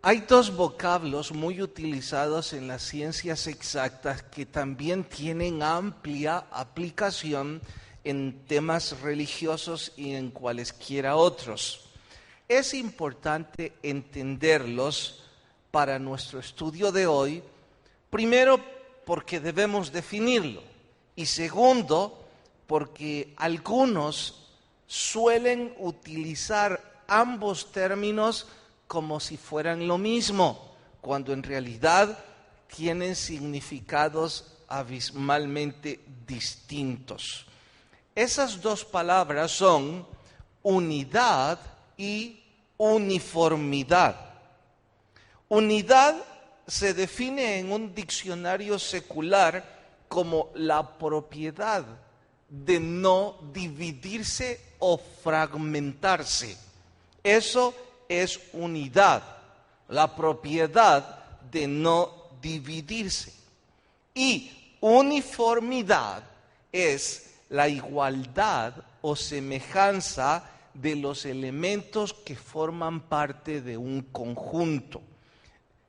Hay dos vocablos muy utilizados en las ciencias exactas que también tienen amplia aplicación en temas religiosos y en cualesquiera otros. Es importante entenderlos para nuestro estudio de hoy, primero porque debemos definirlo y segundo porque algunos suelen utilizar ambos términos como si fueran lo mismo, cuando en realidad tienen significados abismalmente distintos. Esas dos palabras son unidad y uniformidad. Unidad se define en un diccionario secular como la propiedad de no dividirse o fragmentarse. Eso es unidad, la propiedad de no dividirse. Y uniformidad es la igualdad o semejanza de los elementos que forman parte de un conjunto.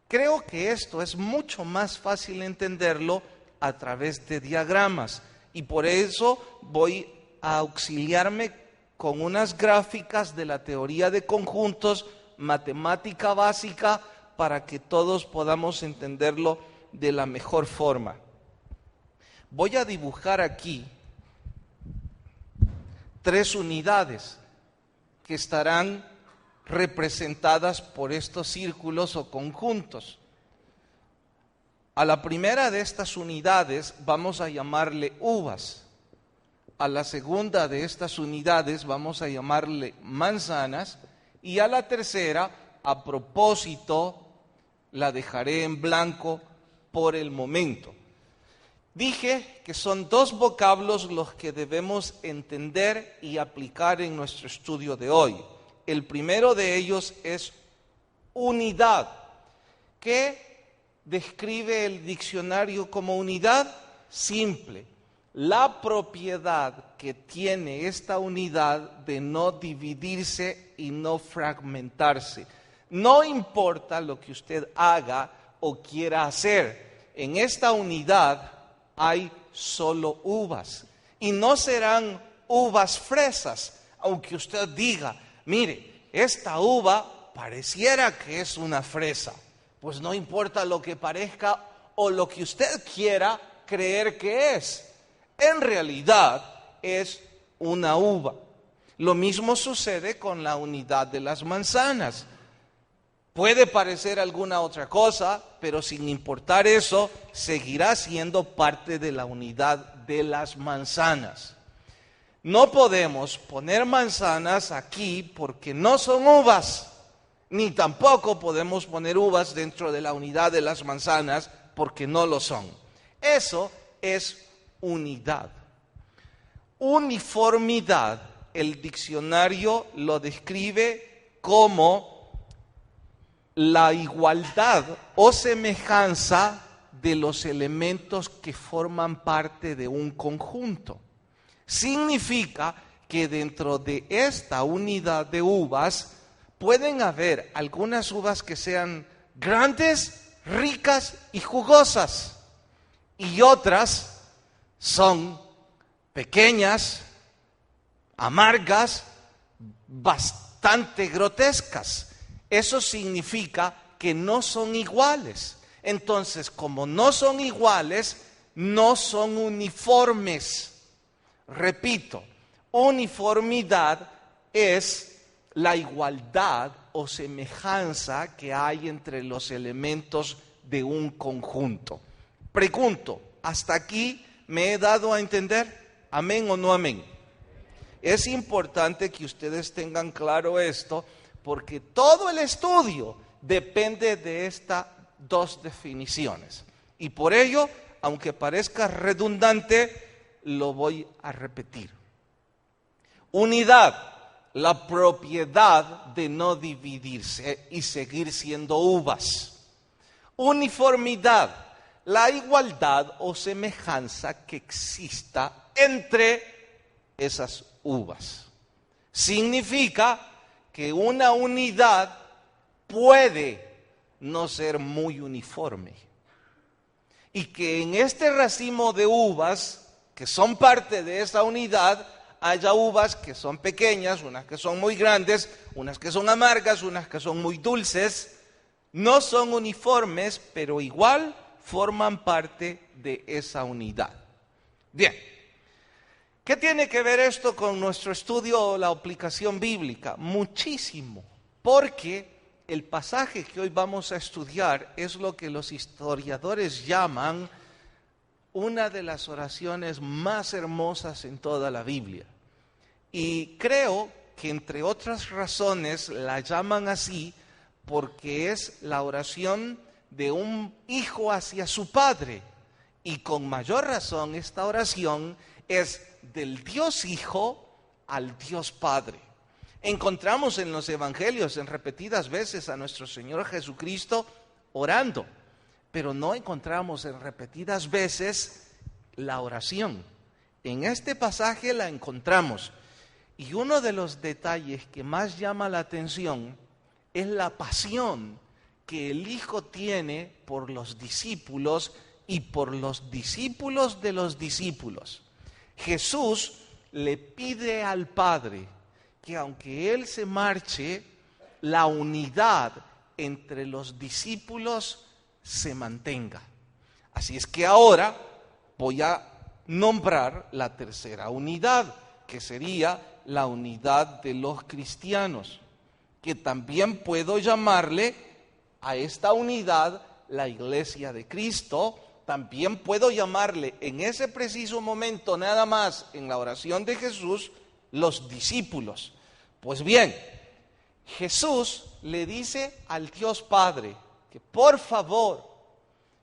Creo que esto es mucho más fácil entenderlo a través de diagramas y por eso voy a auxiliarme con unas gráficas de la teoría de conjuntos, matemática básica, para que todos podamos entenderlo de la mejor forma. Voy a dibujar aquí 3 unidades que estarán representadas por estos círculos o conjuntos. A la primera de estas unidades vamos a llamarle uvas. A la segunda de estas unidades vamos a llamarle manzanas y a la tercera, a propósito, la dejaré en blanco por el momento. Dije que son 2 vocablos los que debemos entender y aplicar en nuestro estudio de hoy. El primero de ellos es unidad. ¿Qué describe el diccionario como unidad? Simple. La propiedad que tiene esta unidad de no dividirse y no fragmentarse. No importa lo que usted haga o quiera hacer, en esta unidad hay solo uvas. Y no serán uvas fresas, aunque usted diga, mire, esta uva pareciera que es una fresa. Pues no importa lo que parezca o lo que usted quiera creer que es. En realidad es una uva. Lo mismo sucede con la unidad de las manzanas. Puede parecer alguna otra cosa, pero sin importar eso, seguirá siendo parte de la unidad de las manzanas. No podemos poner manzanas aquí porque no son uvas, ni tampoco podemos poner uvas dentro de la unidad de las manzanas porque no lo son. Eso es unidad. Uniformidad, el diccionario lo describe como la igualdad o semejanza de los elementos que forman parte de un conjunto. Significa que dentro de esta unidad de uvas pueden haber algunas uvas que sean grandes, ricas y jugosas, y otras son pequeñas, amargas, bastante grotescas. Eso significa que no son iguales. Entonces, como no son iguales, no son uniformes. Repito, uniformidad es la igualdad o semejanza que hay entre los elementos de un conjunto. Pregunto, ¿hasta aquí me he dado a entender? ¿Amén o no amén? Es importante que ustedes tengan claro esto, porque todo el estudio depende de estas 2 definiciones. Y por ello, aunque parezca redundante, lo voy a repetir. Unidad, la propiedad de no dividirse y seguir siendo uvas. Uniformidad, la igualdad o semejanza que exista entre esas uvas. Significa que una unidad puede no ser muy uniforme. Y que en este racimo de uvas, que son parte de esa unidad, haya uvas que son pequeñas, unas que son muy grandes, unas que son amargas, unas que son muy dulces. No son uniformes, pero igual forman parte de esa unidad. Bien, ¿qué tiene que ver esto con nuestro estudio o la aplicación bíblica? Muchísimo, porque el pasaje que hoy vamos a estudiar es lo que los historiadores llaman una de las oraciones más hermosas en toda la Biblia. Y creo que entre otras razones la llaman así porque es la oración de un hijo hacia su padre. Y con mayor razón esta oración es del Dios Hijo al Dios Padre. Encontramos en los evangelios en repetidas veces a nuestro Señor Jesucristo orando, pero no encontramos en repetidas veces la oración. En este pasaje la encontramos. Y uno de los detalles que más llama la atención es la pasión que el Hijo tiene por los discípulos y por los discípulos de los discípulos. Jesús le pide al Padre que aunque Él se marche, la unidad entre los discípulos se mantenga. Así es que ahora voy a nombrar la tercera unidad, que sería la unidad de los cristianos, que también puedo llamarle a esta unidad la Iglesia de Cristo. También puedo llamarle en ese preciso momento, nada más en la oración de Jesús, los discípulos. Pues bien, Jesús le dice al Dios Padre que por favor,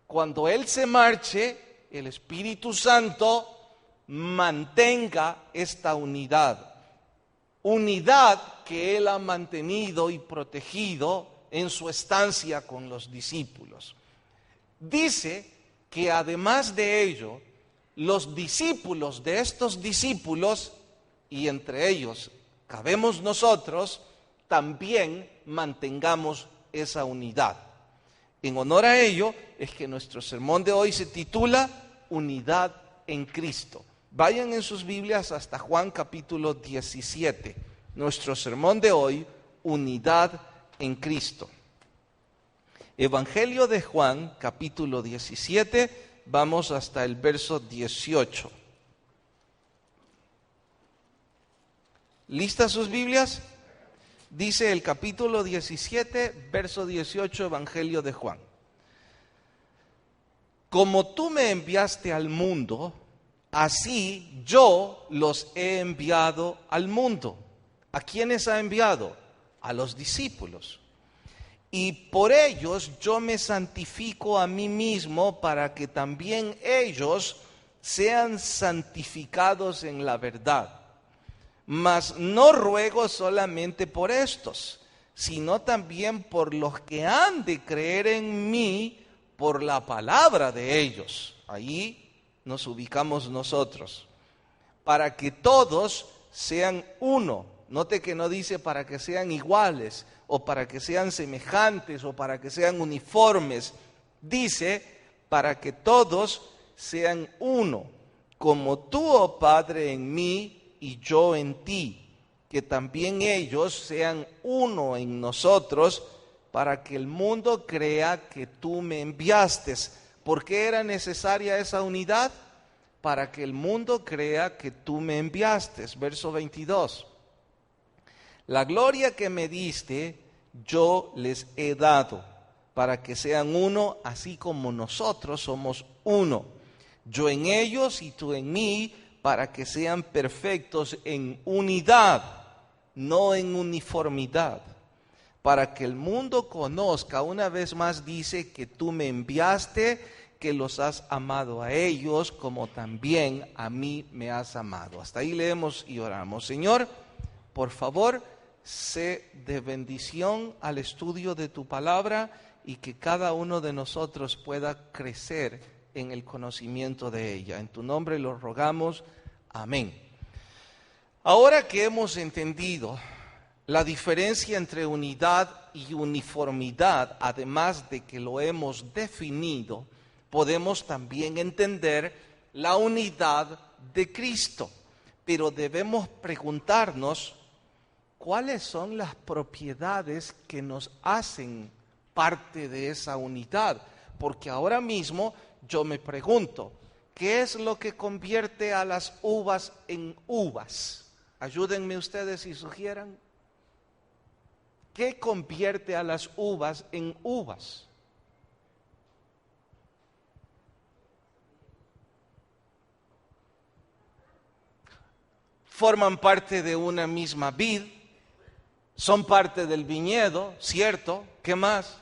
cuando Él se marche, el Espíritu Santo mantenga esta unidad. Unidad que Él ha mantenido y protegido en su estancia con los discípulos. Dice que además de ello, los discípulos de estos discípulos, y entre ellos cabemos nosotros, también mantengamos esa unidad. En honor a ello es que nuestro sermón de hoy se titula Unidad en Cristo. Vayan en sus Biblias hasta Juan capítulo 17. Nuestro sermón de hoy, Unidad en Cristo. Evangelio de Juan capítulo 17, vamos hasta el verso 18. ¿Listas sus Biblias? Dice el capítulo 17, verso 18, Evangelio de Juan. Como tú me enviaste al mundo, así yo los he enviado al mundo. ¿A quiénes ha enviado? A los discípulos. Y por ellos yo me santifico a mí mismo para que también ellos sean santificados en la verdad. Mas no ruego solamente por estos, sino también por los que han de creer en mí por la palabra de ellos. Ahí nos ubicamos nosotros. Para que todos sean uno. Note que no dice para que sean iguales, o para que sean semejantes, o para que sean uniformes. Dice para que todos sean uno, como tú, oh Padre, en mí y yo en ti, que también ellos sean uno en nosotros, para que el mundo crea que tú me enviaste. ¿Por qué era necesaria esa unidad? Para que el mundo crea que tú me enviaste. Verso 22. La gloria que me diste, yo les he dado, para que sean uno, así como nosotros somos uno. Yo en ellos y tú en mí, para que sean perfectos en unidad, no en uniformidad. Para que el mundo conozca, una vez más dice que tú me enviaste, que los has amado a ellos, como también a mí me has amado. Hasta ahí leemos y oramos. Señor, por favor, sé de bendición al estudio de tu palabra y que cada uno de nosotros pueda crecer en el conocimiento de ella. En tu nombre lo rogamos. Amén. Ahora que hemos entendido La diferencia entre unidad y uniformidad, además de que lo hemos definido, podemos también entender la unidad de Cristo. Pero debemos preguntarnos cuáles son las propiedades que nos hacen parte de esa unidad. Porque ahora mismo yo me pregunto, ¿qué es lo que convierte a las uvas en uvas? Ayúdenme ustedes y sugieran. ¿Qué convierte a las uvas en uvas? Forman parte de una misma vid, son parte del viñedo, ¿cierto? ¿Qué más?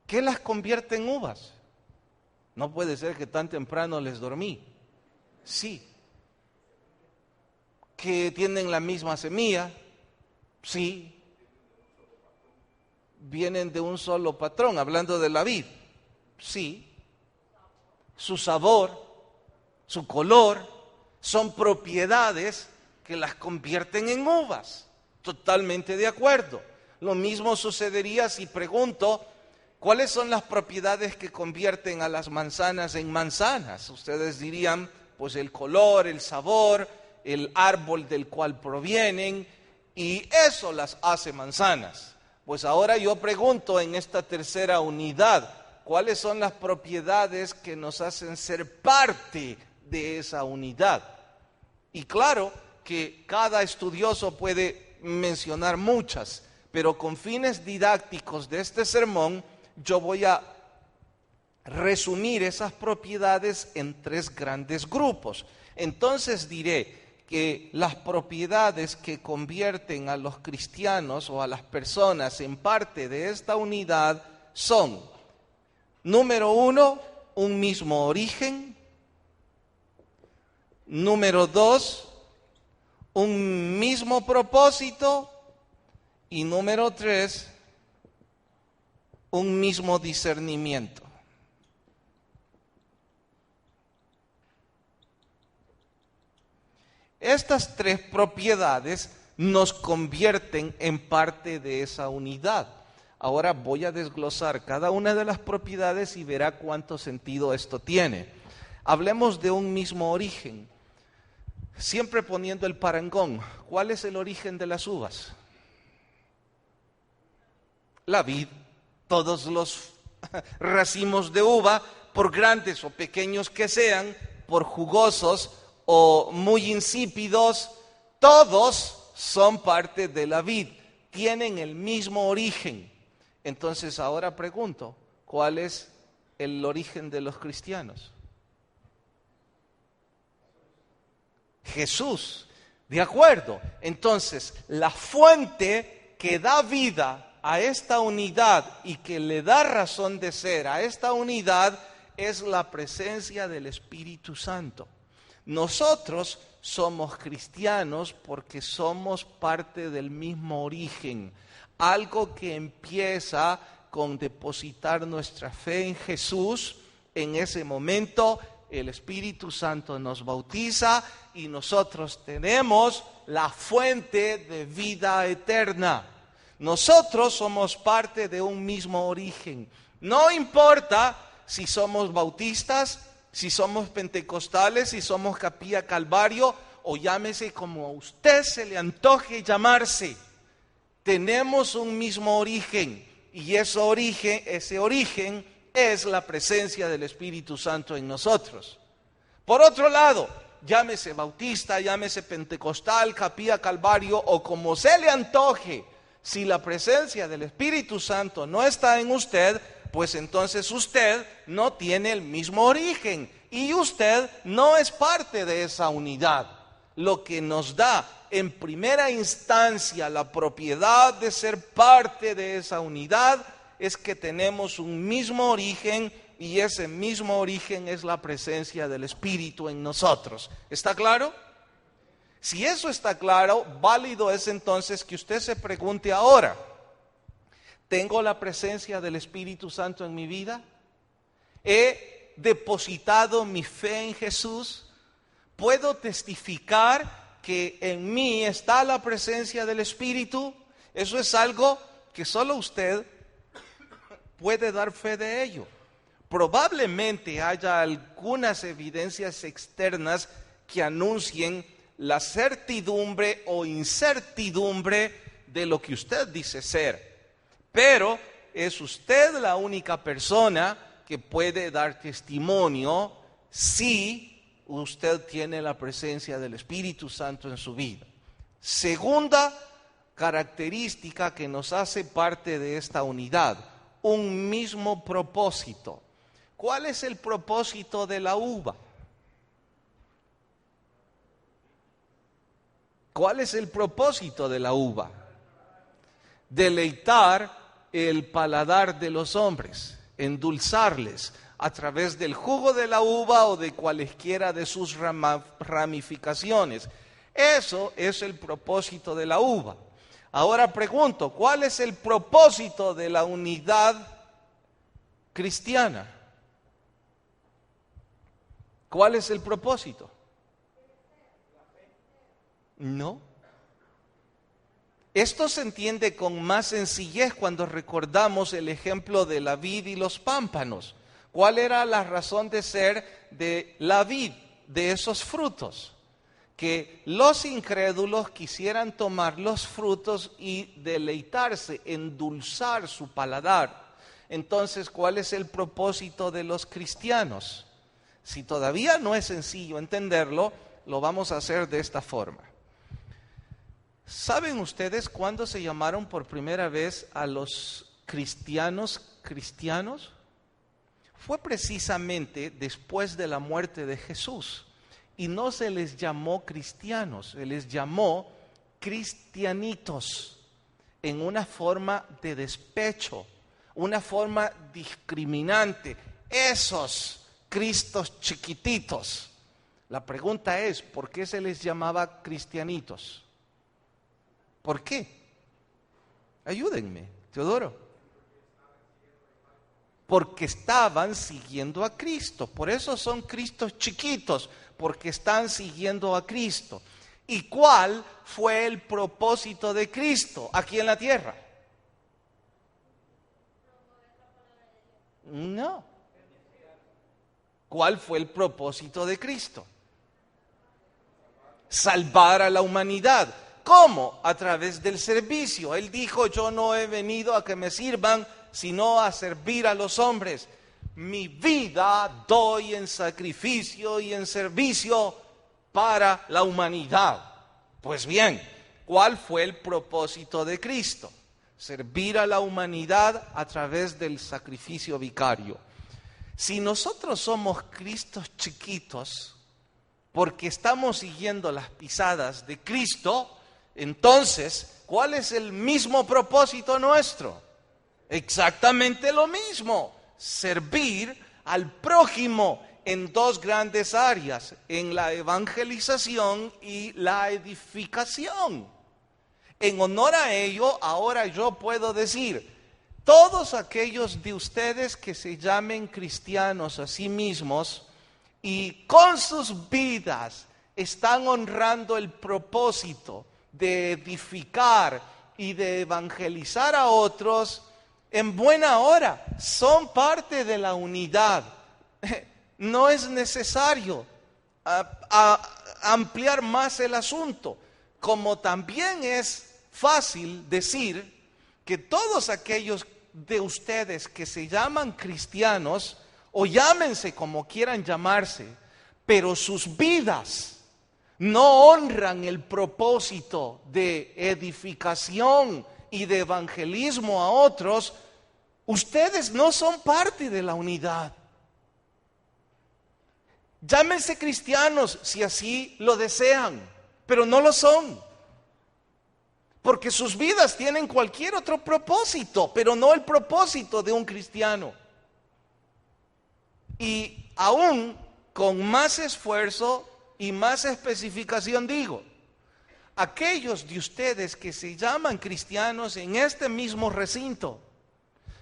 ¿Qué las convierte en uvas? No puede ser que tan temprano les dormí. Sí. ¿Que tienen la misma semilla? Sí. Vienen de un solo patrón, hablando de la vid. Sí. Su sabor, su color, son propiedades que las convierten en uvas. Totalmente de acuerdo. Lo mismo sucedería si pregunto, ¿cuáles son las propiedades que convierten a las manzanas en manzanas? Ustedes dirían, pues el color, el sabor, el árbol del cual provienen, y eso las hace manzanas. Pues ahora yo pregunto en esta tercera unidad, ¿cuáles son las propiedades que nos hacen ser parte de esa unidad? Y claro que cada estudioso puede mencionar muchas, pero con fines didácticos de este sermón, yo voy a resumir esas propiedades en 3 grandes grupos. Entonces diré que las propiedades que convierten a los cristianos o a las personas en parte de esta unidad son, número 1, un mismo origen. Número 2, un mismo propósito. Y número 3, un mismo discernimiento. Estas 3 propiedades nos convierten en parte de esa unidad. Ahora voy a desglosar cada una de las propiedades y verá cuánto sentido esto tiene. Hablemos de un mismo origen. Siempre poniendo el parangón, ¿cuál es el origen de las uvas? La vid. Todos los racimos de uva, por grandes o pequeños que sean, por jugosos o muy insípidos, todos son parte de la vid, tienen el mismo origen. Entonces ahora pregunto, ¿cuál es el origen de los cristianos? Jesús, ¿de acuerdo? Entonces, la fuente que da vida a esta unidad y que le da razón de ser a esta unidad es la presencia del Espíritu Santo. Nosotros somos cristianos porque somos parte del mismo origen, algo que empieza con depositar nuestra fe en Jesús. En ese momento el Espíritu Santo nos bautiza y nosotros tenemos la fuente de vida eterna. Nosotros somos parte de un mismo origen. No importa si somos bautistas, si somos pentecostales, si somos Capilla Calvario o llámese como a usted se le antoje llamarse. Tenemos un mismo origen y ese origen es la presencia del Espíritu Santo en nosotros. Por otro lado, llámese bautista, llámese pentecostal, Capilla Calvario o como se le antoje, si la presencia del Espíritu Santo no está en usted, pues entonces usted no tiene el mismo origen y usted no es parte de esa unidad. Lo que nos da en primera instancia la propiedad de ser parte de esa unidad es que tenemos un mismo origen y ese mismo origen es la presencia del Espíritu en nosotros. ¿Está claro? Si eso está claro, válido es entonces que usted se pregunte ahora, ¿tengo la presencia del Espíritu Santo en mi vida? ¿He depositado mi fe en Jesús? ¿Puedo testificar que en mí está la presencia del Espíritu? Eso es algo que solo usted puede dar fe de ello. Probablemente haya algunas evidencias externas que anuncien la certidumbre o incertidumbre de lo que usted dice ser. Pero es usted la única persona que puede dar testimonio si usted tiene la presencia del Espíritu Santo en su vida. Segunda característica que nos hace parte de esta unidad: un mismo propósito. ¿Cuál es el propósito de la uva? ¿Cuál es el propósito de la uva? Deleitar el paladar de los hombres, endulzarles a través del jugo de la uva o de cualesquiera de sus ramificaciones. Eso es el propósito de la uva. Ahora pregunto, ¿cuál es el propósito de la unidad cristiana? ¿Cuál es el propósito? No. Esto se entiende con más sencillez cuando recordamos el ejemplo de la vid y los pámpanos. ¿Cuál era la razón de ser de la vid, de esos frutos? Que los incrédulos quisieran tomar los frutos y deleitarse, endulzar su paladar. Entonces, ¿cuál es el propósito de los cristianos? Si todavía no es sencillo entenderlo, lo vamos a hacer de esta forma. ¿Saben ustedes cuándo se llamaron por primera vez a los cristianos cristianos? Fue precisamente después de la muerte de Jesús. Y no se les llamó cristianos, se les llamó cristianitos, en una forma de despecho, una forma discriminante. Esos Cristos chiquititos. La pregunta es, ¿por qué se les llamaba cristianitos? ¿Por qué? Ayúdenme, Teodoro. Porque estaban siguiendo a Cristo. Por eso son Cristos chiquitos, porque están siguiendo a Cristo. ¿Y cuál fue el propósito de Cristo aquí en la tierra? No. ¿Cuál fue el propósito de Cristo? Salvar a la humanidad. ¿Cómo? A través del servicio. Él dijo, yo no he venido a que me sirvan, sino a servir a los hombres. Mi vida doy en sacrificio y en servicio para la humanidad. Pues bien, ¿cuál fue el propósito de Cristo? Servir a la humanidad a través del sacrificio vicario. Si nosotros somos Cristos chiquitos, porque estamos siguiendo las pisadas de Cristo, entonces, ¿cuál es el mismo propósito nuestro? Exactamente lo mismo, servir al prójimo en dos grandes áreas, en la evangelización y la edificación. En honor a ello, ahora yo puedo decir, todos aquellos de ustedes que se llamen cristianos a sí mismos y con sus vidas están honrando el propósito de edificar y de evangelizar a otros, en buena hora, son parte de la unidad. No es necesario ampliar más el asunto, como también es fácil decir que todos aquellos de ustedes que se llaman cristianos, o llámense como quieran llamarse, pero sus vidas no honran el propósito de edificación y de evangelismo a otros, ustedes no son parte de la unidad. Llámense cristianos si así lo desean, pero no lo son. Porque sus vidas tienen cualquier otro propósito, pero no el propósito de un cristiano. Y aún con más esfuerzo y más especificación digo, aquellos de ustedes que se llaman cristianos en este mismo recinto,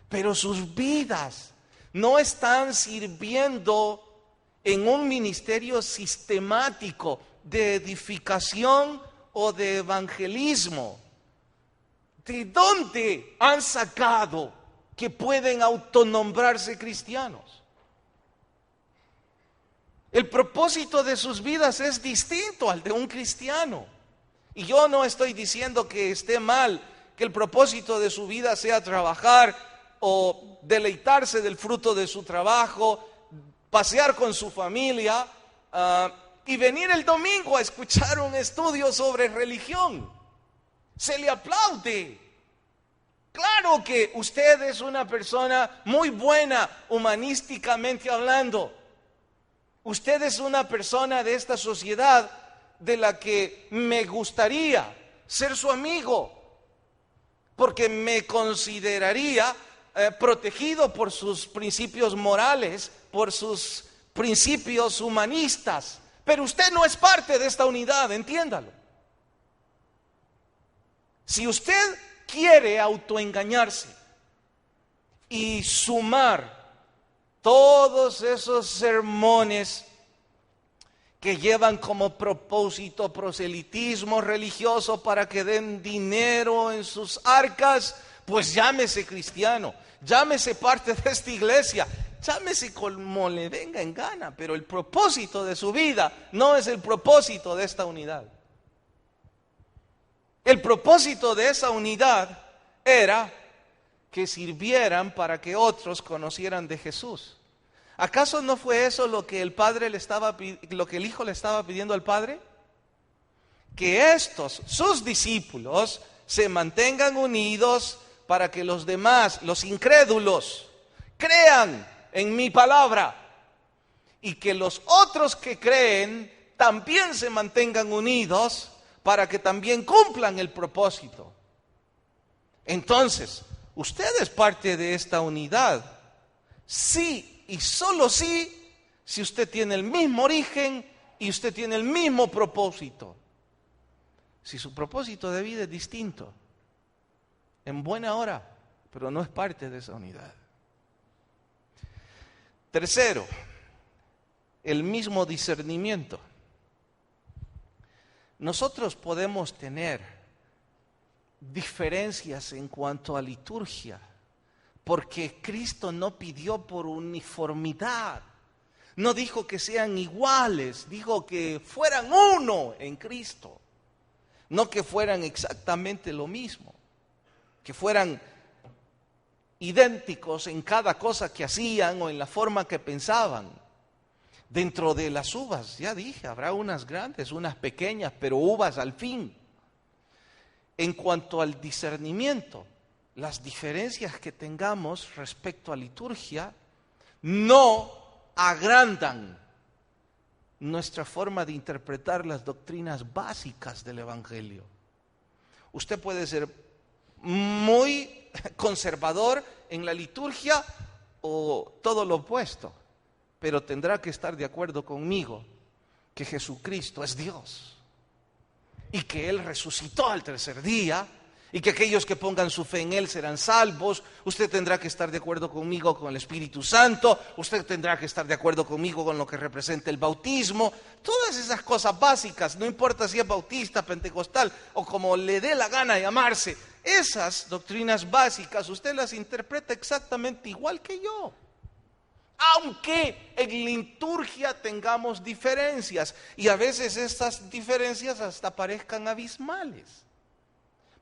pero sus vidas no están sirviendo en un ministerio sistemático de edificación o de evangelismo. ¿De dónde han sacado que pueden autonombrarse cristianos? El propósito de sus vidas es distinto al de un cristiano. Y yo no estoy diciendo que esté mal que el propósito de su vida sea trabajar o deleitarse del fruto de su trabajo, pasear con su familia y venir el domingo a escuchar un estudio sobre religión. Se le aplaude. Claro que usted es una persona muy buena humanísticamente hablando. Usted es una persona de esta sociedad de la que me gustaría ser su amigo, porque me consideraría protegido por sus principios morales, por sus principios humanistas. Pero usted no es parte de esta unidad, entiéndalo. Si usted quiere autoengañarse y sumar todos esos sermones que llevan como propósito proselitismo religioso para que den dinero en sus arcas, pues llámese cristiano, llámese parte de esta iglesia, llámese como le venga en gana, pero el propósito de su vida no es el propósito de esta unidad. El propósito de esa unidad era que sirvieran para que otros conocieran de Jesús. ¿Acaso no fue eso lo que el Hijo le estaba pidiendo al Padre? Que estos, sus discípulos, se mantengan unidos para que los demás, los incrédulos, crean en mi palabra y que los otros que creen también se mantengan unidos para que también cumplan el propósito. Entonces, usted es parte de esta unidad, sí y solo sí, si usted tiene el mismo origen y usted tiene el mismo propósito. Si su propósito de vida es distinto, en buena hora, pero no es parte de esa unidad. Tercero, el mismo discernimiento. Nosotros podemos tener diferencias en cuanto a liturgia, porque Cristo no pidió por uniformidad, no dijo que sean iguales, dijo que fueran uno en Cristo, no que fueran exactamente lo mismo, que fueran idénticos en cada cosa que hacían o en la forma que pensaban. Dentro de las uvas, ya dije, habrá unas grandes, unas pequeñas, pero uvas al fin. En cuanto al discernimiento, las diferencias que tengamos respecto a liturgia no agrandan nuestra forma de interpretar las doctrinas básicas del Evangelio. Usted puede ser muy conservador en la liturgia o todo lo opuesto, pero tendrá que estar de acuerdo conmigo que Jesucristo es Dios y que Él resucitó al tercer día y que aquellos que pongan su fe en Él serán salvos. Usted tendrá que estar de acuerdo conmigo con el Espíritu Santo, usted tendrá que estar de acuerdo conmigo con lo que representa el bautismo, todas esas cosas básicas, no importa si es bautista, pentecostal o como le dé la gana llamarse, esas doctrinas básicas usted las interpreta exactamente igual que yo. Aunque en liturgia tengamos diferencias y a veces estas diferencias hasta parezcan abismales.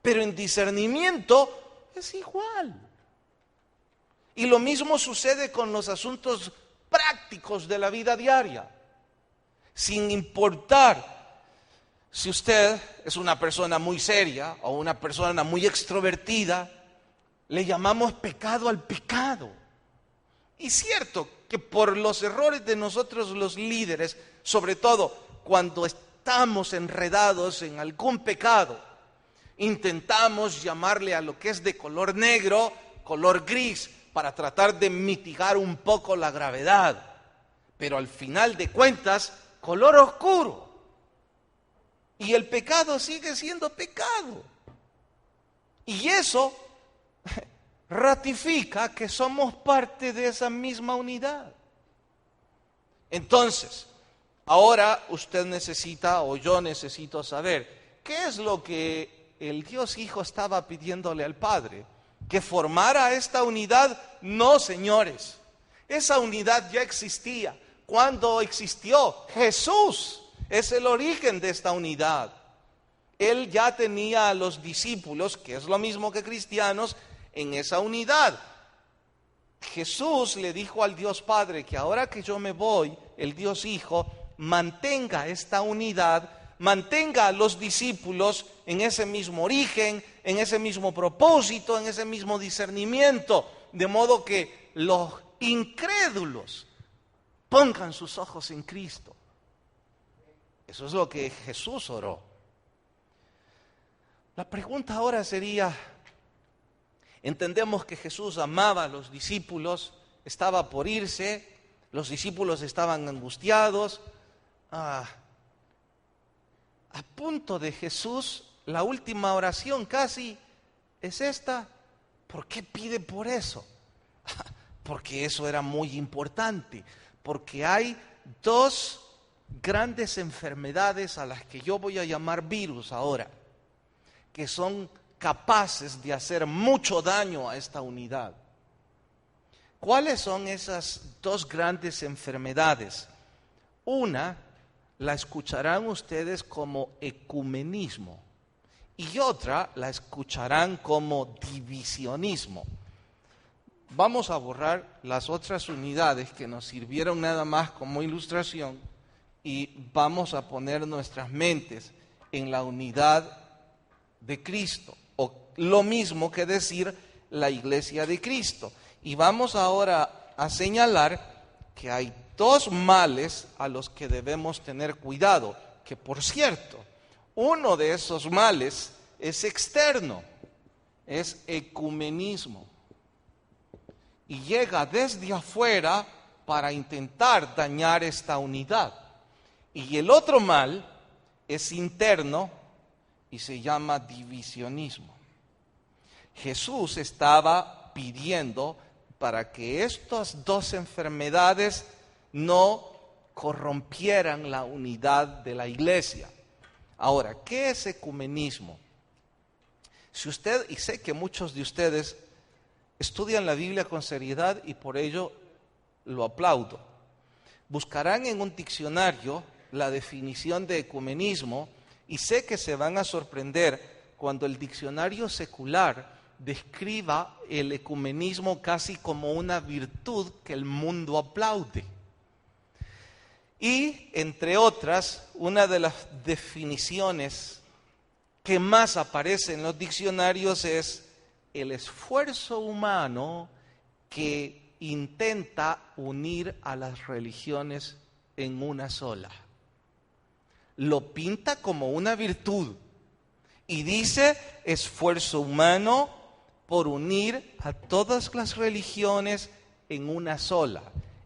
Pero en discernimiento es igual. Y lo mismo sucede con los asuntos prácticos de la vida diaria. Sin importar si usted es una persona muy seria o una persona muy extrovertida, le llamamos pecado al pecado. Y cierto que por los errores de nosotros los líderes, sobre todo cuando estamos enredados en algún pecado, intentamos llamarle a lo que es de color negro, color gris, para tratar de mitigar un poco la gravedad. Pero al final de cuentas, color oscuro. Y el pecado sigue siendo pecado. Y eso ratifica que somos parte de esa misma unidad. Entonces, Ahora usted necesita, o yo necesito saber, ¿qué es lo que el Dios Hijo estaba pidiéndole al Padre? ¿Que formara esta unidad? No, señores. Esa unidad ya existía. ¿Cuándo existió? Jesús es el origen de esta unidad. Él ya tenía a los discípulos, que es lo mismo que cristianos, en esa unidad. Jesús le dijo al Dios Padre que ahora que yo me voy, el Dios Hijo mantenga esta unidad, mantenga a los discípulos en ese mismo origen, en ese mismo propósito, en ese mismo discernimiento, de modo que los incrédulos pongan sus ojos en Cristo. Eso es lo que Jesús oró. La pregunta ahora sería, entendemos que Jesús amaba a los discípulos, estaba por irse, los discípulos estaban angustiados. A punto de Jesús, la última oración casi es esta. ¿Por qué pide por eso? Porque eso era muy importante, porque hay dos grandes enfermedades a las que yo voy a llamar virus ahora, que son capaces de hacer mucho daño a esta unidad. ¿Cuáles son esas dos grandes enfermedades? Una la escucharán ustedes como ecumenismo y otra la escucharán como divisionismo. Vamos a borrar las otras unidades que nos sirvieron nada más como ilustración y vamos a poner nuestras mentes en la unidad de Cristo, o lo mismo que decir la iglesia de Cristo. Y vamos ahora a señalar que hay dos males a los que debemos tener cuidado, que por cierto, uno de esos males es externo, es ecumenismo, y llega desde afuera para intentar dañar esta unidad. Y el otro mal es interno y se llama divisionismo. Jesús estaba pidiendo para que estas dos enfermedades no corrompieran la unidad de la iglesia. Ahora, ¿qué es ecumenismo? Si usted, y sé que muchos de ustedes estudian la Biblia con seriedad y por ello lo aplaudo, buscarán en un diccionario la definición de ecumenismo y sé que se van a sorprender cuando el diccionario secular describa el ecumenismo casi como una virtud que el mundo aplaude. Y, entre otras, una de las definiciones que más aparece en los diccionarios es el esfuerzo humano que intenta unir a las religiones en una sola. Lo pinta como una virtud y dice esfuerzo humano por unir a todas las religiones en una sola.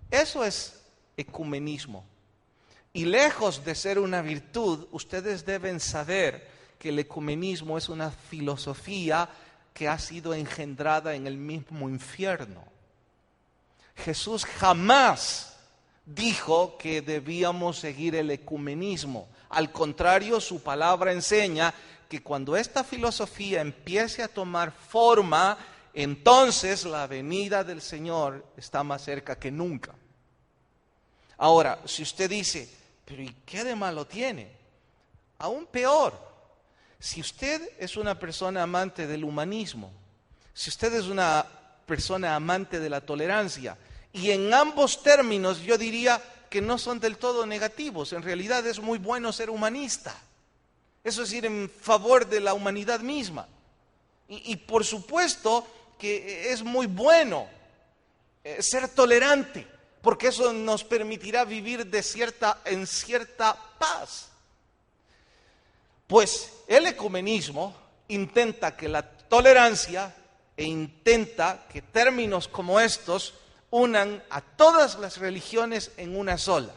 Eso es ecumenismo. Y lejos de ser una virtud, ustedes deben saber que el ecumenismo es una filosofía que ha sido engendrada en el mismo infierno. Jesús jamás dijo que debíamos seguir el ecumenismo. Al contrario, su palabra enseña que cuando esta filosofía empiece a tomar forma, entonces la venida del Señor está más cerca que nunca. Ahora, si usted dice, pero ¿y qué de malo tiene? Aún peor, si usted es una persona amante del humanismo, si usted es una persona amante de la tolerancia, y en ambos términos yo diría que no son del todo negativos, en realidad es muy bueno ser humanista, eso es ir en favor de la humanidad misma, y por supuesto que es muy bueno ser tolerante, porque eso nos permitirá vivir en cierta paz. Pues el ecumenismo intenta que la tolerancia e intenta que términos como estos unan a todas las religiones en una sola.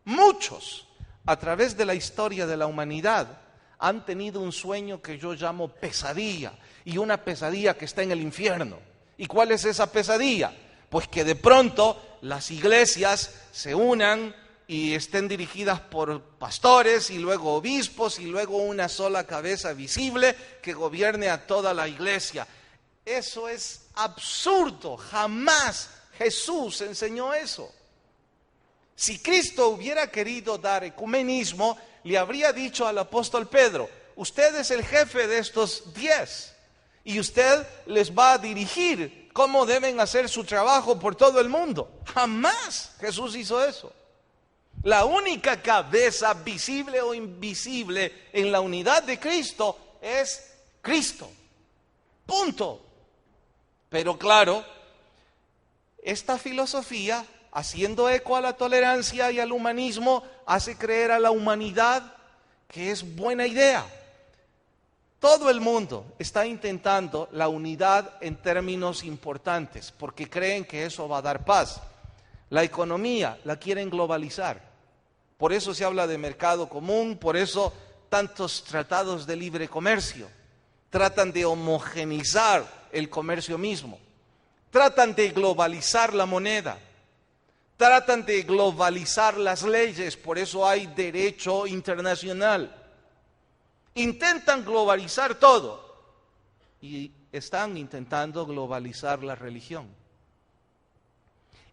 Muchos, a través de la historia de la humanidad, han tenido un sueño que yo llamo pesadilla, y una pesadilla que está en el infierno. ¿Y cuál es esa pesadilla? Pues que de pronto las iglesias se unan y estén dirigidas por pastores y luego obispos y luego una sola cabeza visible que gobierne a toda la iglesia. Eso es absurdo, jamás Jesús enseñó eso. Si Cristo hubiera querido dar ecumenismo, le habría dicho al apóstol Pedro: usted es el jefe de estos 10 y usted les va a dirigir cómo deben hacer su trabajo por todo el mundo. Jamás Jesús hizo eso. La única cabeza visible o invisible en la unidad de Cristo es Cristo. Punto. Pero claro, esta filosofía, haciendo eco a la tolerancia y al humanismo, hace creer a la humanidad que es buena idea. Todo el mundo está intentando la unidad en términos importantes, porque creen que eso va a dar paz. La economía la quieren globalizar. Por eso se habla de mercado común, por eso tantos tratados de libre comercio. Tratan de homogeneizar el comercio mismo. Tratan de globalizar la moneda. Tratan de globalizar las leyes, por eso hay derecho internacional. Intentan globalizar todo y están intentando globalizar la religión.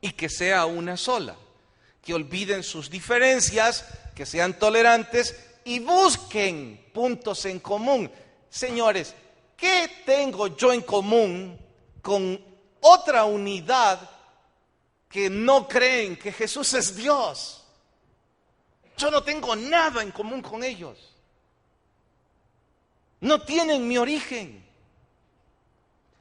Y que sea una sola, que olviden sus diferencias, que sean tolerantes y busquen puntos en común. Señores, ¿qué tengo yo en común con otra unidad que no creen que Jesús es Dios? Yo no tengo nada en común con ellos. No tienen mi origen.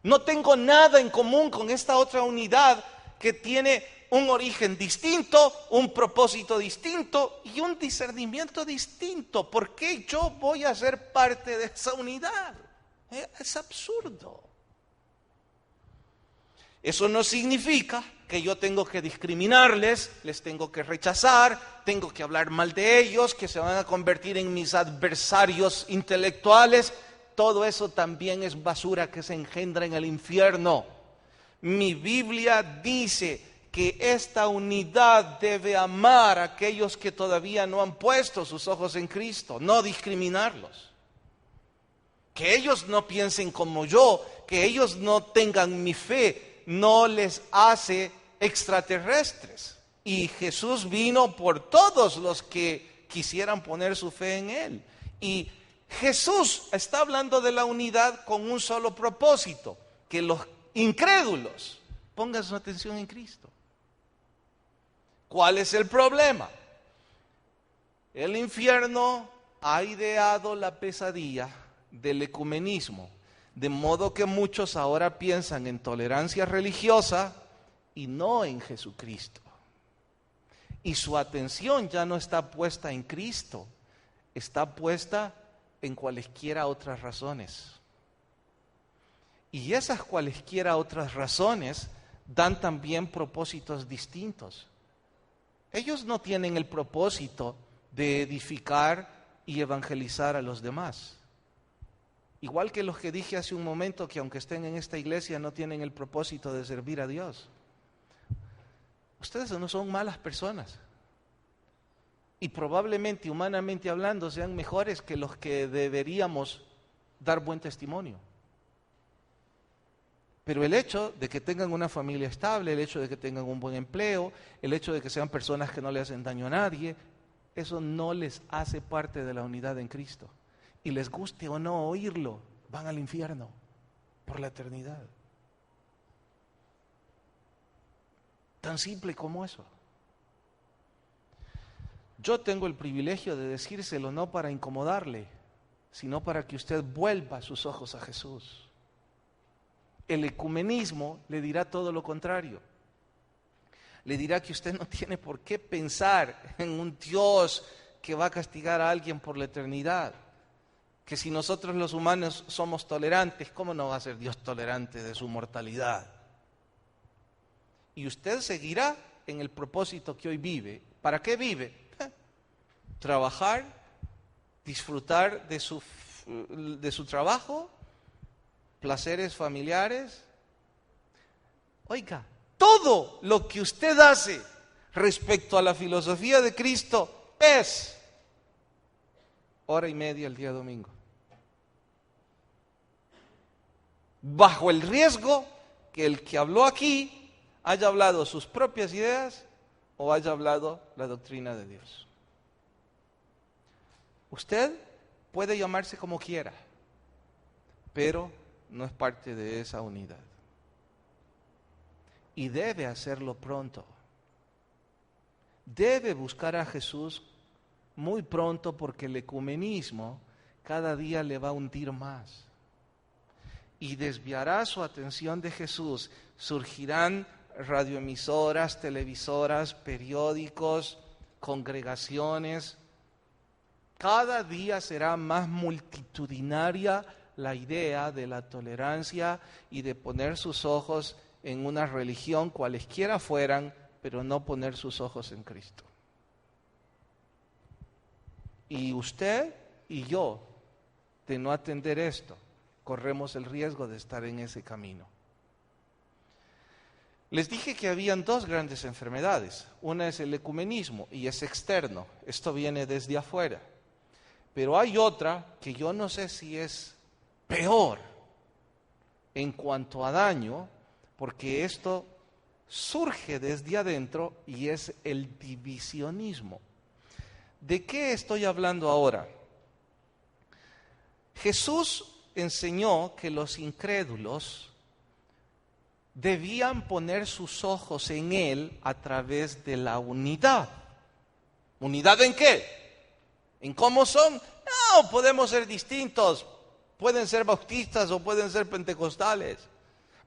No tengo nada en común con esta otra unidad que tiene un origen distinto, un propósito distinto y un discernimiento distinto. ¿Por qué yo voy a ser parte de esa unidad? Es absurdo. Eso no significa que yo tengo que discriminarles, les tengo que rechazar, tengo que hablar mal de ellos, que se van a convertir en mis adversarios intelectuales. Todo eso también es basura que se engendra en el infierno. Mi Biblia dice que esta unidad debe amar a aquellos que todavía no han puesto sus ojos en Cristo, no discriminarlos. Que ellos no piensen como yo, que ellos no tengan mi fe, no les hace extraterrestres. Y Jesús vino por todos los que quisieran poner su fe en Él. Y Jesús está hablando de la unidad con un solo propósito: que los incrédulos pongan su atención en Cristo. ¿Cuál es el problema? El infierno ha ideado la pesadilla del ecumenismo, de modo que muchos ahora piensan en tolerancia religiosa y no en Jesucristo. Y su atención ya no está puesta en Cristo, está puesta en cualesquiera otras razones. Y esas cualesquiera otras razones dan también propósitos distintos. Ellos no tienen el propósito de edificar y evangelizar a los demás. Igual que los que dije hace un momento, que aunque estén en esta iglesia no tienen el propósito de servir a Dios. Ustedes no son malas personas. Y probablemente, humanamente hablando, sean mejores que los que deberíamos dar buen testimonio. Pero el hecho de que tengan una familia estable, el hecho de que tengan un buen empleo, el hecho de que sean personas que no le hacen daño a nadie, eso no les hace parte de la unidad en Cristo. Y les guste o no oírlo, van al infierno por la eternidad. Tan simple como eso. Yo tengo el privilegio de decírselo no para incomodarle, sino para que usted vuelva sus ojos a Jesús. El ecumenismo le dirá todo lo contrario. Le dirá que usted no tiene por qué pensar en un Dios que va a castigar a alguien por la eternidad. Que si nosotros los humanos somos tolerantes, ¿cómo no va a ser Dios tolerante de su mortalidad? Y usted seguirá en el propósito que hoy vive. ¿Para qué vive? Trabajar, disfrutar de su trabajo, placeres familiares. Oiga, todo lo que usted hace respecto a la filosofía de Cristo es 1:30 el día domingo. Bajo el riesgo que el que habló aquí haya hablado sus propias ideas o haya hablado la doctrina de Dios. Usted puede llamarse como quiera, pero no es parte de esa unidad. Y debe hacerlo pronto. Debe buscar a Jesús muy pronto, porque el ecumenismo cada día le va a hundir más. Y desviará su atención de Jesús. Surgirán radioemisoras, televisoras, periódicos, congregaciones. Cada día será más multitudinaria la idea de la tolerancia y de poner sus ojos en una religión, cualesquiera fueran, pero no poner sus ojos en Cristo. Y usted y yo, de no atender esto, corremos el riesgo de estar en ese camino. Les dije que habían dos grandes enfermedades. Una es el ecumenismo y es externo. Esto viene desde afuera. Pero hay otra que yo no sé si es peor en cuanto a daño, porque esto surge desde adentro y es el divisionismo. ¿De qué estoy hablando ahora? Jesús enseñó que los incrédulos debían poner sus ojos en Él a través de la unidad. ¿Unidad en qué? ¿En cómo son? No, podemos ser distintos. Pueden ser bautistas o pueden ser pentecostales.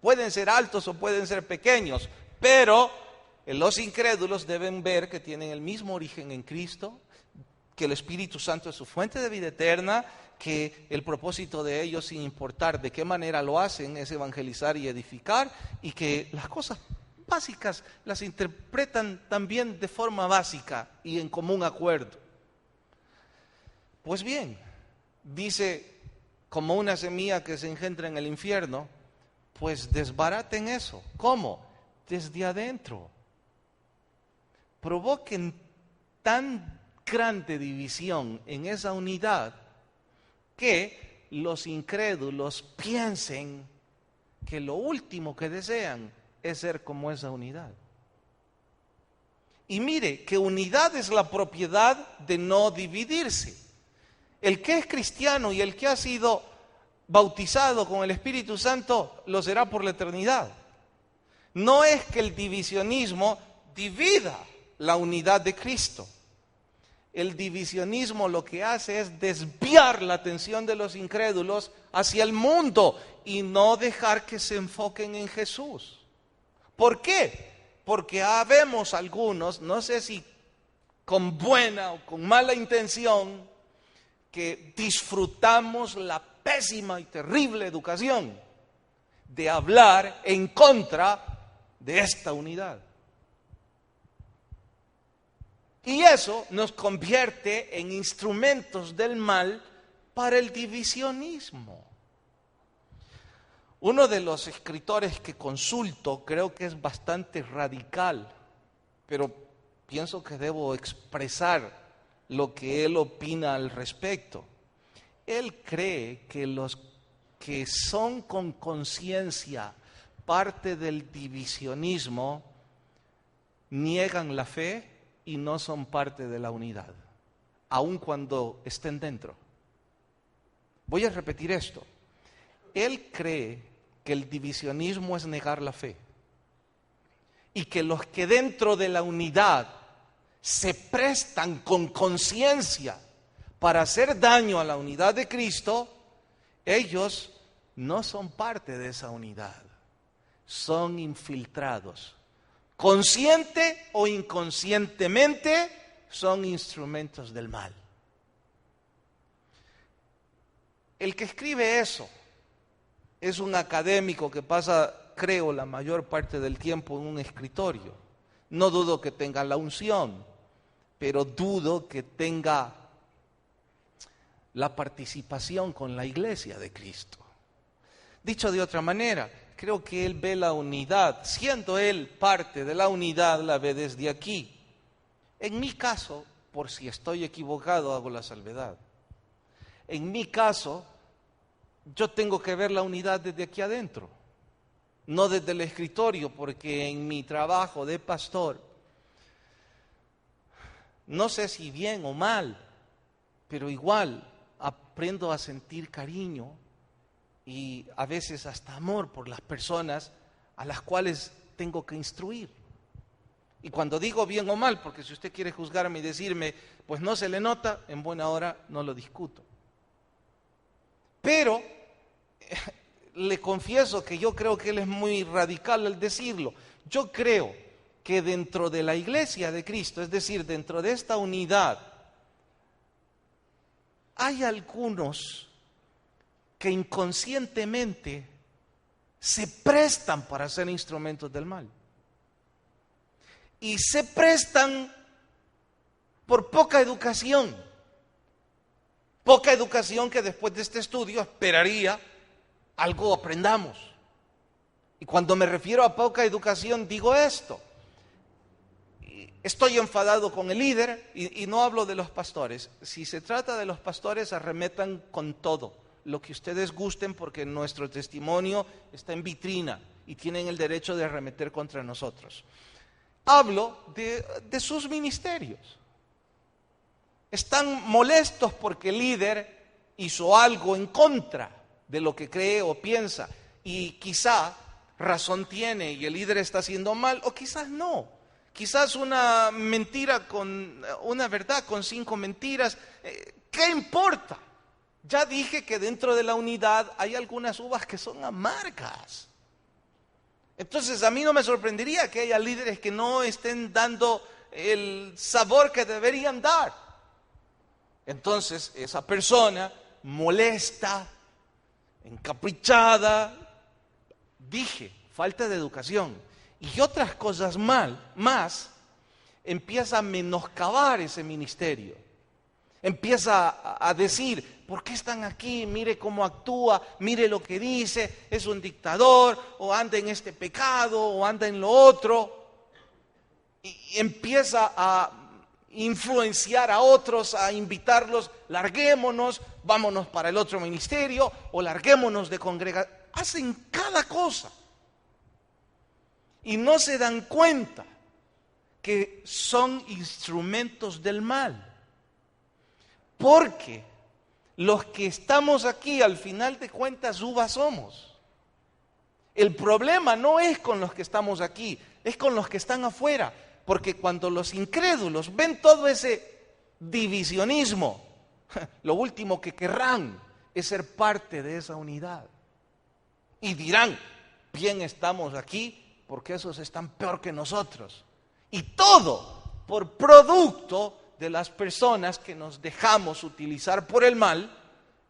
Pueden ser altos o pueden ser pequeños. Pero los incrédulos deben ver que tienen el mismo origen en Cristo, que el Espíritu Santo es su fuente de vida eterna, que el propósito de ellos, sin importar de qué manera lo hacen, es evangelizar y edificar, y que las cosas básicas las interpretan también de forma básica y en común acuerdo. Pues bien, dice, como una semilla que se engendra en el infierno, pues desbaraten eso. ¿Cómo? Desde adentro. Provoquen tan grande división en esa unidad que los incrédulos piensen que lo último que desean es ser como esa unidad. Y mire, que unidad es la propiedad de no dividirse. El que es cristiano y el que ha sido bautizado con el Espíritu Santo lo será por la eternidad. No es que el divisionismo divida la unidad de Cristo. El divisionismo lo que hace es desviar la atención de los incrédulos hacia el mundo y no dejar que se enfoquen en Jesús. ¿Por qué? Porque habemos algunos, no sé si con buena o con mala intención, que disfrutamos la pésima y terrible educación de hablar en contra de esta unidad. Y eso nos convierte en instrumentos del mal para el divisionismo. Uno de los escritores que consulto creo que es bastante radical, pero pienso que debo expresar lo que él opina al respecto. Él cree que los que son con conciencia parte del divisionismo niegan la fe y no son parte de la unidad, aun cuando estén dentro. Voy a repetir esto. Él cree que el divisionismo es negar la fe y que los que dentro de la unidad se prestan con conciencia para hacer daño a la unidad de Cristo, ellos no son parte de esa unidad, son infiltrados. Consciente o inconscientemente son instrumentos del mal. El que escribe eso es un académico que pasa, creo, la mayor parte del tiempo en un escritorio. No dudo que tenga la unción, pero dudo que tenga la participación con la iglesia de Cristo. Dicho de otra manera, creo que Él ve la unidad, siendo Él parte de la unidad, la ve desde aquí. En mi caso, por si estoy equivocado, hago la salvedad. En mi caso, yo tengo que ver la unidad desde aquí adentro, no desde el escritorio, porque en mi trabajo de pastor, no sé si bien o mal, pero igual aprendo a sentir cariño y a veces hasta amor por las personas a las cuales tengo que instruir. Y cuando digo bien o mal, porque si usted quiere juzgarme y decirme, pues no se le nota, en buena hora no lo discuto. Pero le confieso que yo creo que él es muy radical al decirlo. Yo creo que dentro de la iglesia de Cristo, es decir, dentro de esta unidad, hay algunos que inconscientemente se prestan para ser instrumentos del mal. Y se prestan por poca educación que después de este estudio esperaría algo aprendamos. Y cuando me refiero a poca educación digo esto. Estoy enfadado con el líder y no hablo de los pastores. Si se trata de los pastores, arremetan con todo lo que ustedes gusten, porque nuestro testimonio está en vitrina y tienen el derecho de arremeter contra nosotros. Hablo de sus ministerios. Están molestos porque el líder hizo algo en contra de lo que cree o piensa, y quizá razón tiene y el líder está haciendo mal, o quizás no. Quizás una mentira con una verdad con 5 mentiras, ¿qué importa? Ya dije que dentro de la unidad hay algunas uvas que son amargas. Entonces a mí no me sorprendería que haya líderes que no estén dando el sabor que deberían dar. Entonces esa persona molesta, encaprichada, dije, falta de educación y otras cosas más, empieza a menoscabar ese ministerio. Empieza a decir, ¿por qué están aquí? Mire cómo actúa, mire lo que dice, es un dictador, o anda en este pecado, o anda en lo otro. Y empieza a influenciar a otros, a invitarlos, larguémonos, vámonos para el otro ministerio, o larguémonos de congregación. Hacen cada cosa. Y no se dan cuenta que son instrumentos del mal. Porque los que estamos aquí, al final de cuentas, uvas somos. El problema no es con los que estamos aquí, es con los que están afuera. Porque cuando los incrédulos ven todo ese divisionismo, lo último que querrán es ser parte de esa unidad. Y dirán, bien estamos aquí, porque esos están peor que nosotros. Y todo por producto de las personas que nos dejamos utilizar por el mal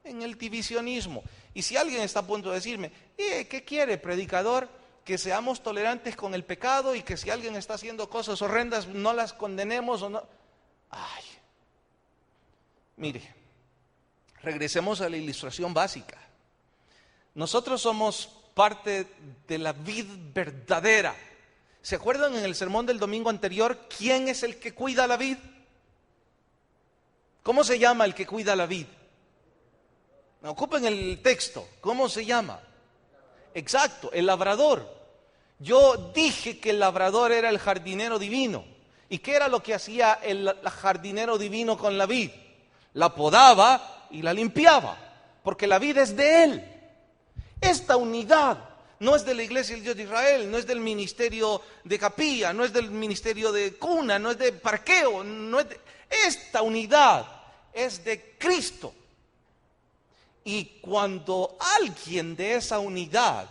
en el divisionismo. Y si alguien está a punto de decirme, ¿qué quiere, predicador? Que seamos tolerantes con el pecado y que si alguien está haciendo cosas horrendas no las condenemos o no. Ay, mire, regresemos a la ilustración básica. Nosotros somos parte de la vid verdadera. ¿Se acuerdan en el sermón del domingo anterior quién es el que cuida la vid? ¿Cómo se llama el que cuida la vid? Ocupen el texto. ¿Cómo se llama? Exacto, el labrador. Yo dije que el labrador era el jardinero divino. ¿Y qué era lo que hacía el jardinero divino con la vid? La podaba y la limpiaba, porque la vid es de él. Esta unidad no es de la Iglesia del Dios de Israel, no es del ministerio de capilla, no es del ministerio de cuna, no es de parqueo, no es de... Esta unidad es de Cristo. Y cuando alguien de esa unidad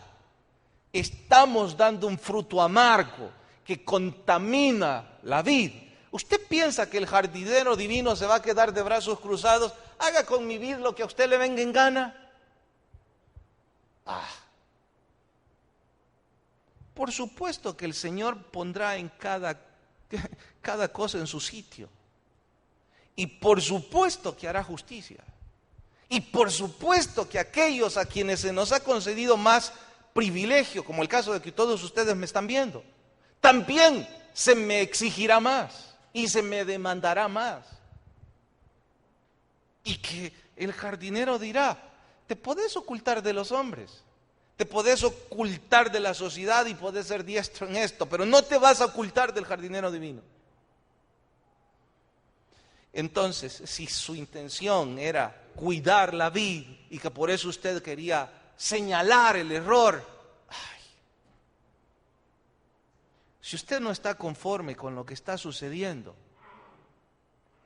estamos dando un fruto amargo que contamina la vid, ¿usted piensa que el jardinero divino se va a quedar de brazos cruzados? Haga con mi vid lo que a usted le venga en gana. Por supuesto que el Señor pondrá en cada cosa en su sitio. Y por supuesto que hará justicia. Y por supuesto que aquellos a quienes se nos ha concedido más privilegio, como el caso de que todos ustedes me están viendo, también se me exigirá más y se me demandará más. Y que el jardinero dirá, te podés ocultar de los hombres, te podés ocultar de la sociedad y podés ser diestro en esto, pero no te vas a ocultar del jardinero divino. Entonces, si su intención era cuidar la vid y que por eso usted quería señalar el error, si usted no está conforme con lo que está sucediendo,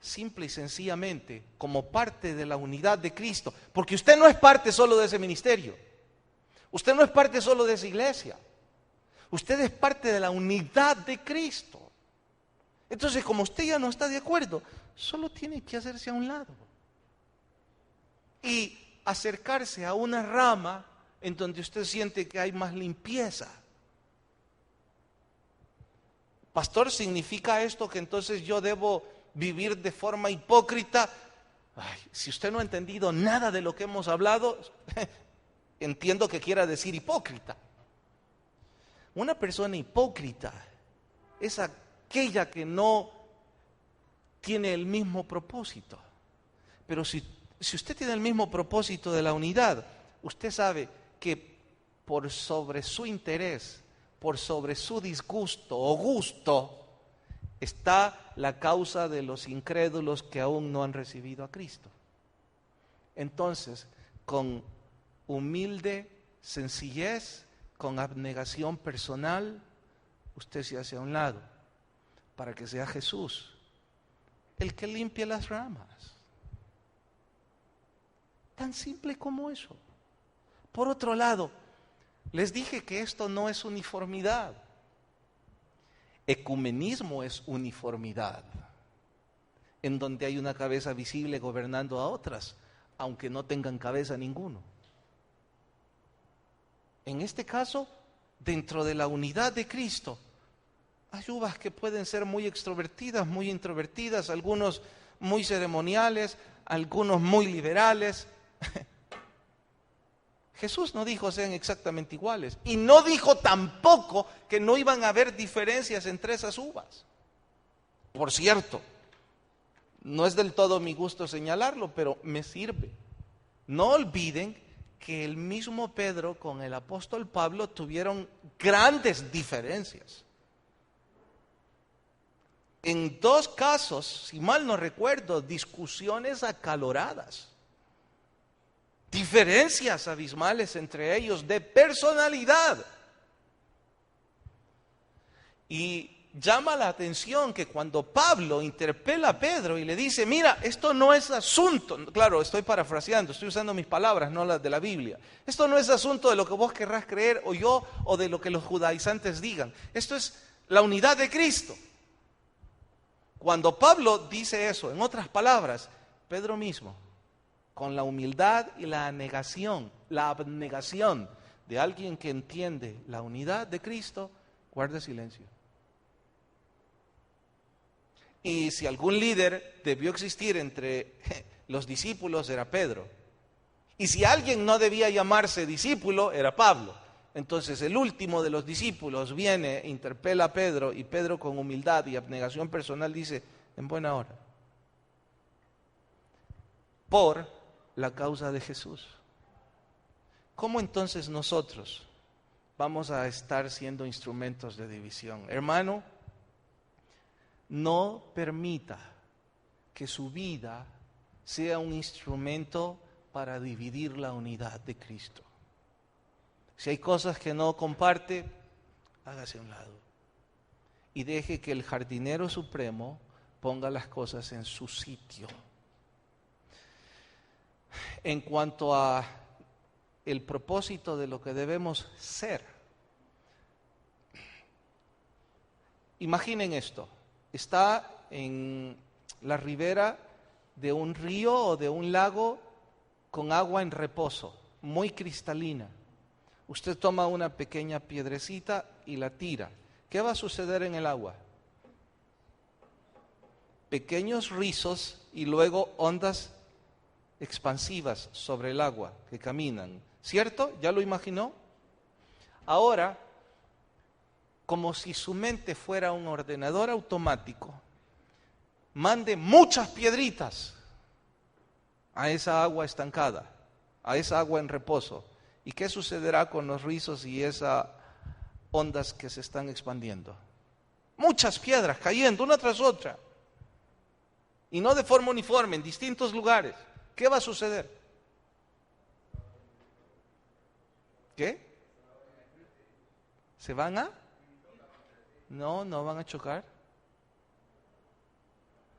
simple y sencillamente, como parte de la unidad de Cristo, porque usted no es parte solo de ese ministerio, usted no es parte solo de esa iglesia, usted es parte de la unidad de Cristo. Entonces, como usted ya no está de acuerdo, solo tiene que hacerse a un lado y acercarse a una rama en donde usted siente que hay más limpieza. Pastor, ¿significa esto que entonces yo debo vivir de forma hipócrita? Si usted no ha entendido nada de lo que hemos hablado, entiendo que quiera decir hipócrita. Una persona hipócrita es aquella que no tiene el mismo propósito. Pero si usted tiene el mismo propósito de la unidad, usted sabe que por sobre su interés, por sobre su disgusto o gusto, está la causa de los incrédulos que aún no han recibido a Cristo. Entonces, con humilde sencillez, con abnegación personal, usted se hace a un lado para que sea Jesús el que limpie las ramas. Tan simple como eso. Por otro lado, les dije que esto no es uniformidad. Ecumenismo es uniformidad, en donde hay una cabeza visible gobernando a otras, aunque no tengan cabeza ninguno. En este caso, dentro de la unidad de Cristo, hay uvas que pueden ser muy extrovertidas, muy introvertidas, algunos muy ceremoniales, algunos muy liberales. Jesús no dijo sean exactamente iguales y no dijo tampoco que no iban a haber diferencias entre esas uvas. Por cierto, no es del todo mi gusto señalarlo, pero me sirve. No olviden que el mismo Pedro con el apóstol Pablo tuvieron grandes diferencias. En dos casos, si mal no recuerdo, discusiones acaloradas. Diferencias abismales entre ellos de personalidad. Y llama la atención que cuando Pablo interpela a Pedro y le dice, mira, esto no es asunto, claro, estoy parafraseando, estoy usando mis palabras, no las de la Biblia. Esto no es asunto de lo que vos querrás creer o yo o de lo que los judaizantes digan. Esto es la unidad de Cristo. Cuando Pablo dice eso, en otras palabras, Pedro mismo, con la humildad y la abnegación de alguien que entiende la unidad de Cristo, guarda silencio. Y si algún líder debió existir entre los discípulos, era Pedro. Y si alguien no debía llamarse discípulo, era Pablo. Entonces el último de los discípulos viene, interpela a Pedro, y Pedro con humildad y abnegación personal dice, en buena hora, por la causa de Jesús. ¿Cómo entonces nosotros vamos a estar siendo instrumentos de división? Hermano, no permita que su vida sea un instrumento para dividir la unidad de Cristo. Si hay cosas que no comparte, hágase a un lado y deje que el jardinero supremo ponga las cosas en su sitio. En cuanto a el propósito de lo que debemos ser, imaginen esto, está en la ribera de un río o de un lago con agua en reposo, muy cristalina. Usted toma una pequeña piedrecita y la tira. ¿Qué va a suceder en el agua? Pequeños rizos y luego ondas expansivas sobre el agua que caminan. ¿Cierto? ¿Ya lo imaginó? Ahora, como si su mente fuera un ordenador automático, mande muchas piedritas a esa agua estancada, a esa agua en reposo. ¿Y qué sucederá con los rizos y esas ondas que se están expandiendo? Muchas piedras cayendo una tras otra. Y no de forma uniforme, en distintos lugares. ¿Qué va a suceder? ¿Qué? ¿Se van a? No van a chocar.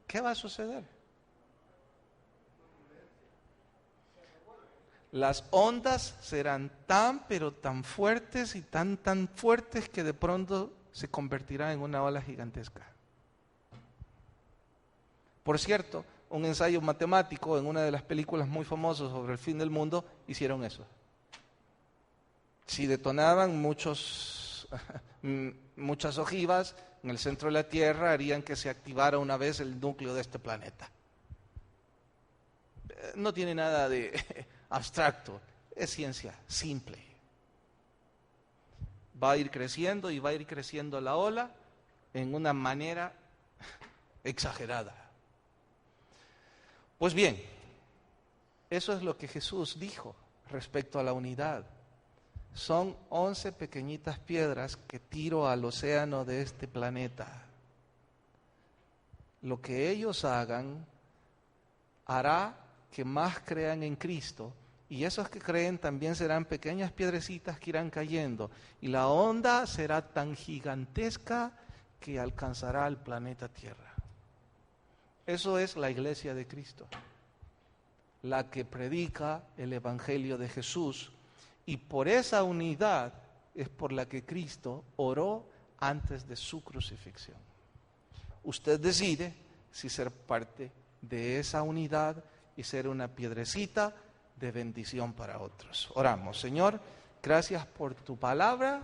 ¿Qué va a suceder? Las ondas serán pero tan fuertes y tan fuertes que de pronto se convertirán en una ola gigantesca. Por cierto, un ensayo matemático en una de las películas muy famosas sobre el fin del mundo hicieron eso. Si detonaban muchas ojivas en el centro de la Tierra, harían que se activara una vez el núcleo de este planeta. No tiene nada de abstracto, es ciencia simple. Va a ir creciendo y va a ir creciendo la ola en una manera exagerada. Pues bien, eso es lo que Jesús dijo respecto a la unidad. Son 11 pequeñitas piedras que tiro al océano de este planeta. Lo que ellos hagan hará que más crean en Cristo, y esos que creen también serán pequeñas piedrecitas que irán cayendo, y la onda será tan gigantesca que alcanzará al planeta Tierra. Eso es la iglesia de Cristo, la que predica el Evangelio de Jesús, y por esa unidad es por la que Cristo oró antes de su crucifixión. Usted decide si ser parte de esa unidad y ser una piedrecita de bendición para otros. Oramos. Señor, gracias por tu palabra.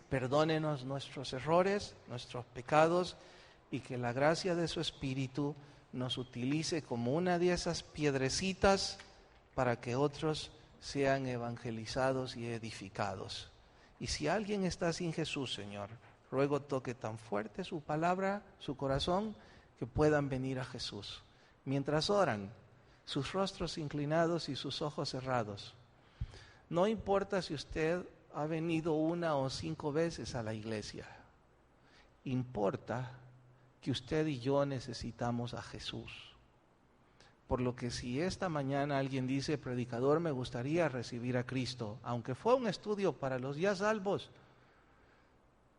Perdónenos nuestros errores, nuestros pecados, y que la gracia de su Espíritu nos utilice como una de esas piedrecitas para que otros sean evangelizados y edificados. Y si alguien está sin Jesús, Señor, ruego toque tan fuerte su palabra, su corazón, que puedan venir a Jesús. Mientras oran, sus rostros inclinados y sus ojos cerrados. No importa si usted ha venido 1 o 5 veces a la iglesia. Importa que usted y yo necesitamos a Jesús. Por lo que si esta mañana alguien dice, predicador, me gustaría recibir a Cristo, aunque fue un estudio para los ya salvos,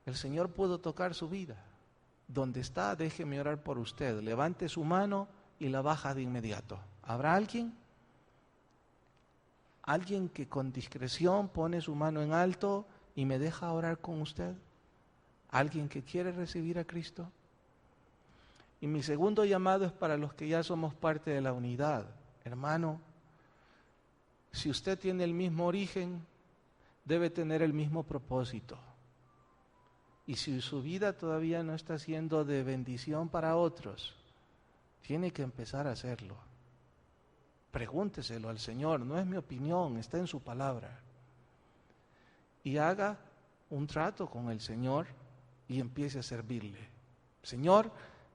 el Señor pudo tocar su vida. Donde está, déjeme orar por usted. Levante su mano y la baja de inmediato. ¿Habrá alguien? ¿Alguien que con discreción pone su mano en alto y me deja orar con usted? ¿Alguien que quiere recibir a Cristo? Y mi segundo llamado es para los que ya somos parte de la unidad. Hermano, si usted tiene el mismo origen, debe tener el mismo propósito. Y si su vida todavía no está siendo de bendición para otros, tiene que empezar a hacerlo. Pregúnteselo al Señor, no es mi opinión, está en su palabra. Y haga un trato con el Señor y empiece a servirle. Señor,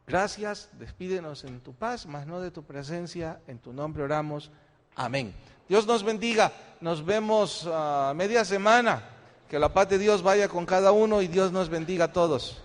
gracias, despídenos en tu paz, mas no de tu presencia, en tu nombre oramos, amén. Dios nos bendiga, nos vemos a media semana, que la paz de Dios vaya con cada uno y Dios nos bendiga a todos.